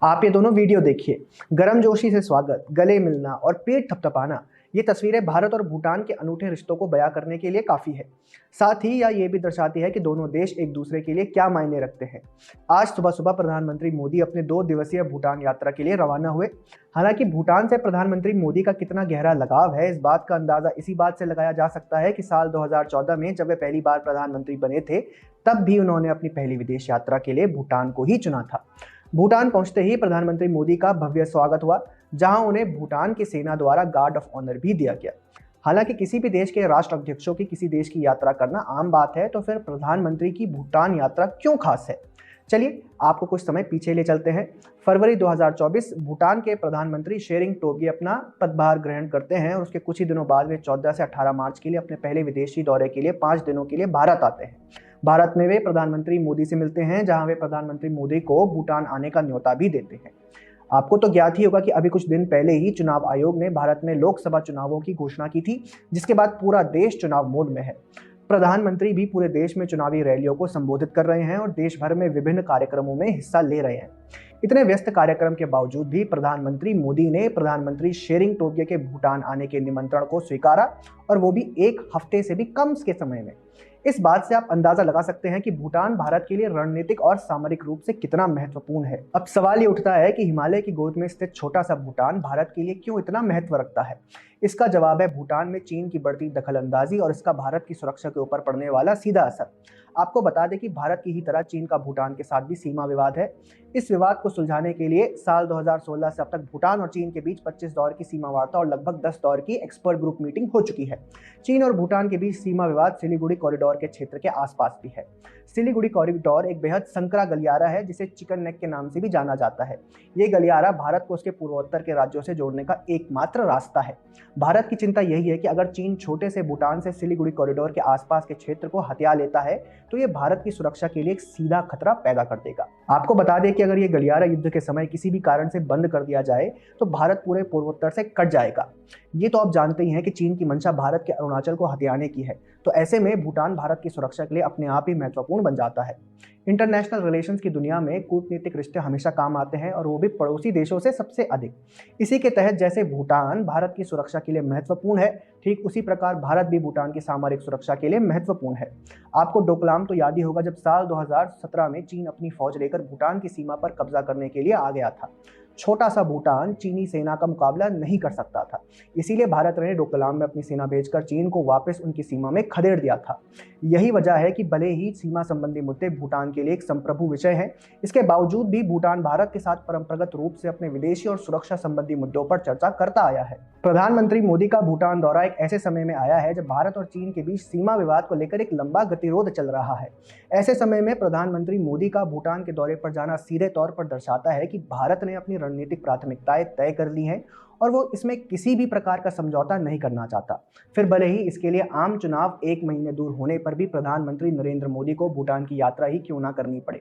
आप ये दोनों वीडियो देखिए। गर्मजोशी से स्वागत, गले मिलना और पेट थपथपाना, ये तस्वीरें भारत और भूटान के अनूठे रिश्तों को बयां करने के लिए काफ़ी है। साथ ही यह ये भी दर्शाती है कि दोनों देश एक दूसरे के लिए क्या मायने रखते हैं। आज सुबह सुबह प्रधानमंत्री मोदी अपने 2 दिवसीय भूटान यात्रा के लिए रवाना हुए। हालांकि भूटान से प्रधानमंत्री मोदी का कितना गहरा लगाव है, इस बात का अंदाजा इसी बात से लगाया जा सकता है कि साल 2014 में जब वे पहली बार प्रधानमंत्री बने थे, तब भी उन्होंने अपनी पहली विदेश यात्रा के लिए भूटान को ही चुना था। भूटान पहुंचते ही प्रधानमंत्री मोदी का भव्य स्वागत हुआ, जहां उन्हें भूटान की सेना द्वारा गार्ड ऑफ ऑनर भी दिया गया। हालांकि किसी भी देश के राष्ट्राध्यक्षों की किसी देश की यात्रा करना आम बात है, तो फिर प्रधानमंत्री की भूटान यात्रा क्यों खास है? चलिए आपको कुछ समय पीछे ले चलते हैं। फरवरी 2024 भूटान के प्रधानमंत्री शेरिंग टोब्गे अपना पदभार ग्रहण करते हैं और उसके कुछ ही दिनों बाद वे 14 से 18 मार्च के लिए अपने पहले विदेशी दौरे के लिए 5 दिनों के लिए भारत आते हैं। भारत में वे प्रधानमंत्री मोदी से मिलते हैं, जहां वे प्रधानमंत्री मोदी को भूटान आने का न्योता भी देते हैं। आपको तो ज्ञात ही होगा कि अभी कुछ दिन पहले ही चुनाव आयोग ने भारत में लोकसभा चुनावों की घोषणा की थी, जिसके बाद पूरा देश चुनाव मोड में है। प्रधानमंत्री भी पूरे देश में चुनावी रैलियों को संबोधित कर रहे हैं और देश भर में विभिन्न कार्यक्रमों में हिस्सा ले रहे हैं। इतने व्यस्त कार्यक्रम के बावजूद भी प्रधानमंत्री मोदी ने प्रधानमंत्री शेरिंग टोब्गे के भूटान आने के निमंत्रण को स्वीकारा, और वो भी एक हफ्ते से भी कम के समय में। इस बात से आप अंदाजा लगा सकते हैं कि भूटान भारत के लिए रणनीतिक और सामरिक रूप से कितना महत्वपूर्ण है। अब सवाल ये उठता है कि हिमालय की गोद में स्थित छोटा सा भूटान भारत के लिए क्यों इतना महत्व रखता है। इसका जवाब है भूटान में चीन की बढ़ती दखलंदाजी और इसका भारत की सुरक्षा के ऊपर पड़ने वाला सीधा असर। आपको बता दें कि भारत की ही तरह चीन का भूटान के साथ भी सीमा विवाद है। इस विवाद को सुलझाने के लिए साल 2016 से अब तक भूटान और चीन के बीच 25 दौर की सीमा वार्ता और लगभग 10 दौर की एक्सपर्ट ग्रुप मीटिंग हो चुकी है। चीन और भूटान के बीच सीमा विवाद सिलीगुड़ी कॉरिडोर के क्षेत्र के आसपास भी है। सिलीगुड़ी कॉरिडोर एक बेहद संकरा गलियारा है, जिसे चिकन नेक के नाम से भी जाना जाता है। ये गलियारा भारत को उसके पूर्वोत्तर के राज्यों से जोड़ने का एकमात्र रास्ता है। भारत की चिंता यही है कि अगर चीन छोटे से भूटान से सिलीगुड़ी कॉरिडोर के आसपास के क्षेत्र को हथिया लेता है, तो ये भारत की सुरक्षा के लिए एक सीधा खतरा पैदा कर देगा। आपको बता दें कि अगर ये गलियारा युद्ध के समय किसी भी कारण से बंद कर दिया जाए, तो भारत पूरे पूर्वोत्तर से कट जाएगा। ये तो आप जानते ही हैं कि चीन की मंशा भारत के अरुणाचल को हथियाने की है, तो ऐसे में भूटान भारत की सुरक्षा के लिए अपने आप ही महत्वपूर्ण बन जाता है। इंटरनेशनल रिलेशंस की दुनिया में कूटनीतिक रिश्ते हमेशा काम आते हैं, और वो भी पड़ोसी देशों से सबसे अधिक। इसी के तहत जैसे भूटान भारत की सुरक्षा के लिए महत्वपूर्ण है, ठीक उसी प्रकार भारत भी भूटान की सामरिक सुरक्षा के लिए महत्वपूर्ण है। आपको डोकलाम तो याद ही होगा, जब साल 2017 में चीन अपनी फौज लेकर भूटान की सीमा पर कब्जा करने के लिए आ गया था। छोटा सा भूटान चीनी सेना का मुकाबला नहीं कर सकता था, इसीलिए भारत ने डोकलाम में अपनी सेना भेजकर चीन को वापस उनकी सीमा में खदेड़ दिया था। यही वजह है कि भले ही सीमा संबंधी मुद्दे भूटान के लिए एक संप्रभु विषय हैं, इसके बावजूद भी भूटान भारत के साथ परंपरागत रूप से अपने विदेशी और सुरक्षा संबंधी मुद्दों पर चर्चा करता आया है। प्रधानमंत्री मोदी का भूटान दौरा एक ऐसे समय में आया है जब भारत और चीन के बीच सीमा विवाद को लेकर एक लंबा गतिरोध चल रहा है। ऐसे समय में प्रधानमंत्री मोदी का भूटान के दौरे पर जाना सीधे तौर पर दर्शाता है कि भारत ने अपनी रणनीतिक प्राथमिकताएं तय कर ली हैं, और वो इसमें किसी भी प्रकार का समझौता नहीं करना चाहता। फिर भले ही इसके लिए आम चुनाव 1 महीने दूर होने पर भी प्रधानमंत्री नरेंद्र मोदी को भूटान की यात्रा ही क्यों ना करनी पड़े।